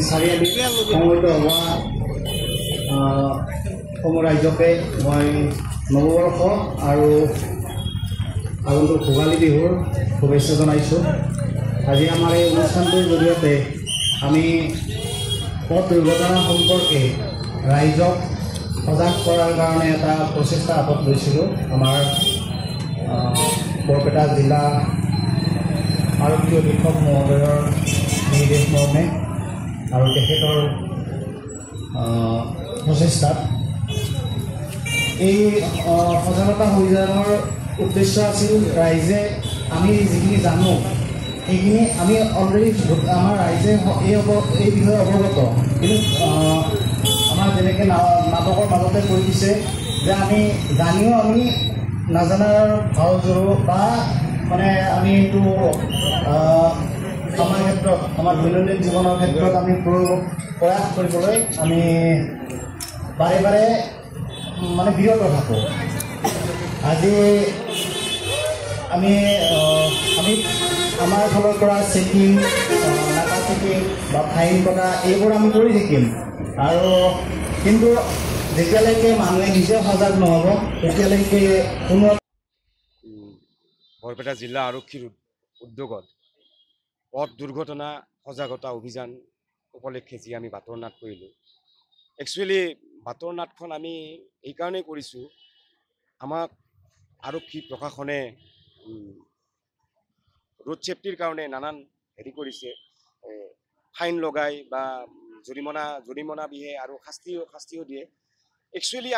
চাৰিআলি সংগঠিত হোৱা সমূহ ৰাজ্যকে মই নৱবৰ্ষ আৰু আগন্তুক ভোগালী বিহুৰ শুভেচ্ছা জনাইছোঁ। আজি আমাৰ এই অনুষ্ঠানটোৰ জৰিয়তে আমি পথ দুৰ্ঘটনা সম্পৰ্কে ৰাইজক সজাগ কৰাৰ কাৰণে এটা প্ৰচেষ্টা হাতত লৈছিলোঁ। আমাৰ বৰপেটা জিলা আৰক্ষী অধীক্ষক মহোদয়ৰ নিৰ্দেশ মৰ্মে আৰু তেখেতৰ প্ৰচেষ্টাত এই সজাগতা অভিযানৰ উদ্দেশ্য আছিল ৰাইজে আমি যিখিনি জানো সেইখিনি আমি অলৰেডি আমাৰ ৰাইজে এই বিষয়ে অৱগত, কিন্তু আমাৰ যেনেকৈ নাটকৰ মাজতে কৈ দিছে যে আমি জানিও আমি নাজানাৰ ভাও জোৰো বা মানে আমি এইটো আমাৰ ক্ষেত্ৰত আমাৰ দৈনন্দিন জীৱনৰ ক্ষেত্ৰত আমি প্ৰয়াস কৰিবলৈ আমি বাৰে বাৰে মানে বিৰত থাকোঁ। আজি আমি আমাৰ ফালৰ পৰা চেকিং, নাকা চেকিং বা ফাইন কটা এইবোৰ আমি কৰি থাকিম, আৰু কিন্তু যেতিয়ালৈকে মানুহে নিজে সজাগ নহ'ব তেতিয়ালৈকে কোনো বৰপেটা জিলা আৰক্ষীৰ উদ্যোগত পথ দুৰ্ঘটনা সজাগতা অভিযান উপলক্ষে যি আমি বাতৰ নাট কৰিলোঁ। একচুৱেলি বাতৰ নাটখন আমি এইকাৰণেই কৰিছোঁ, আমাক আৰক্ষী প্ৰশাসনে ৰোড ছেফটিৰ কাৰণে নানান হেৰি কৰিছে, ফাইন লগাই বা জৰিমনা বিহে আৰু শাস্তিও দিয়ে। একচুৱেলি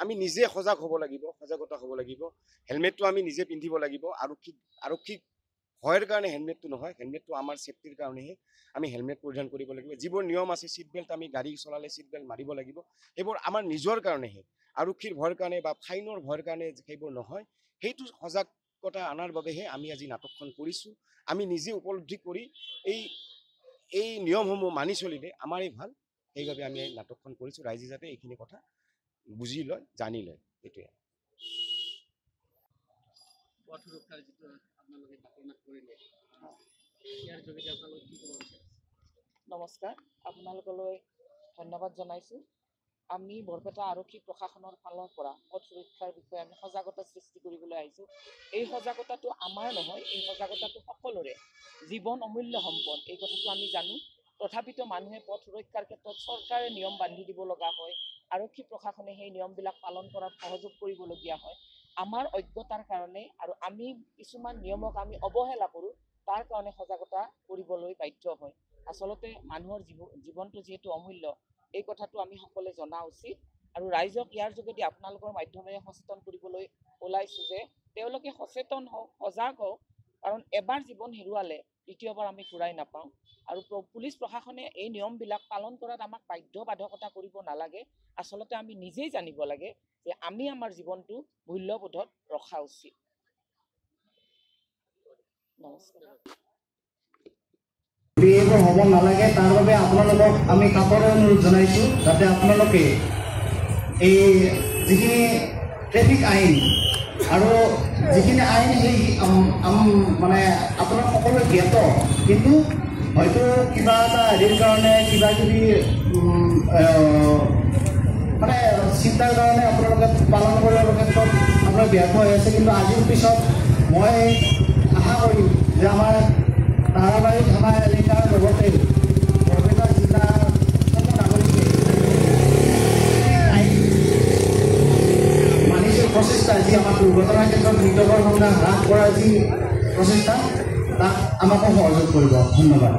আমি নিজে সজাগ হ'ব লাগিব, সজাগতা হ'ব লাগিব। হেলমেটটো আমি নিজে পিন্ধিব লাগিব। আৰক্ষীক ভয়ৰ কাৰণে হেলমেটটো নহয়, হেলমেটটো আমাৰ ছেফটিৰ কাৰণেহে আমি হেলমেট পৰিধান কৰিব লাগিব। যিবোৰ নিয়ম আছে, ছিট বেল্ট আমি গাড়ী চলালে ছিট বেল্ট মাৰিব লাগিব, সেইবোৰ আমাৰ নিজৰ কাৰণেহে, আৰক্ষীৰ ভয়ৰ কাৰণে বা ফাইনৰ ভয়ৰ কাৰণে সেইবোৰ নহয়। সেইটো সজাগতা অনাৰ বাবেহে আমি আজি নাটকখন কৰিছোঁ। আমি নিজে উপলব্ধি কৰি এই নিয়মসমূহ মানি চলিলে আমাৰেই ভাল, সেইবাবে আমি এই নাটকখন কৰিছোঁ। ৰাইজে যাতে এইখিনি কথা বুজি লয়, জানি লয়, এইটোৱে। নমস্কাৰ, আপোনালোকলৈ ধন্যবাদ জনাইছোঁ। আমি বৰপেটা আৰক্ষী প্ৰশাসনৰ ফালৰ পৰা পথ সুৰক্ষাৰ বিষয়ে আমি সজাগতা সৃষ্টি কৰিবলৈ আহিছোঁ। এই সজাগতাটো আমাৰ নহয়, এই সজাগতাটো সকলোৰে। জীৱন অমূল্য সম্পদ, এই কথাটো আমি জানো। তথাপিতো মানুহে পথ সুৰক্ষাৰ ক্ষেত্ৰত চৰকাৰে নিয়ম বান্ধি দিব লগা হয়, আৰক্ষী প্ৰশাসনে সেই নিয়মবিলাক পালন কৰাত সহযোগ কৰিবলগীয়া হয়। আমাৰ অজ্ঞতাৰ কাৰণে আৰু আমি কিছুমান নিয়মক আমি অৱহেলা কৰোঁ, তাৰ কাৰণে সজাগতা কৰিবলৈ বাধ্য হয়। আচলতে মানুহৰ জীৱনটো যিহেতু অমূল্য, এই কথাটো আমি সকলোৱে জনা উচিত। আৰু ৰাইজক ইয়াৰ যোগেদি আপোনালোকৰ মাধ্যমেৰে সচেতন কৰিবলৈ ওলাইছোঁ যে তেওঁলোকে সচেতন হওক, সজাগ হওক, কাৰণ এবাৰ জীৱন হেৰুৱালে দ্বিতীয়বাৰ আমি ঘূৰাই নাপাওঁ। আৰু পুলিচ প্ৰশাসনে এই নিয়মবিলাক পালন কৰাত আমাক বাধ্যবাধকতা কৰিব নালাগে। আচলতে আমি নিজেই জানিব লাগে যে আমি আমাৰ জীৱনটো মূল্যবোধত ৰখা উচিত। নমস্কাৰ। এইবোৰ হ'ব নালাগে, তাৰ বাবে আপোনালোকক আমি কাকৰে অনুৰোধ জনাইছোঁ যাতে আপোনালোকে এই যিখিনি ট্ৰেফিক আইন আৰু যিখিনি আইন সেই মানে আপোনাৰ সকলোৱে জ্ঞাত, কিন্তু হয়তো কিবা এটা হেৰিৰ কাৰণে কিবা কিবি মানে চিন্তাৰ কাৰণে আপোনালোকে পালন কৰিবৰ ক্ষেত্ৰত আপোনাৰ ব্যাহত হৈ আছে। কিন্তু আজিৰ পিছত মই আশা কৰিম যে আমাৰ তাৰাবাৰী থানা এলেকাৰ লগতে বৰপেটা জিলাৰ সকলো নাগৰিকে মানিছে প্ৰচেষ্টা, যি আমাৰ দুৰ্ঘটনাৰ ক্ষেত্ৰত মৃতকৰ সংখ্যা হ্ৰাস কৰাৰ যি প্ৰচেষ্টা, তাক আমাকো সহযোগ কৰিব। ধন্যবাদ।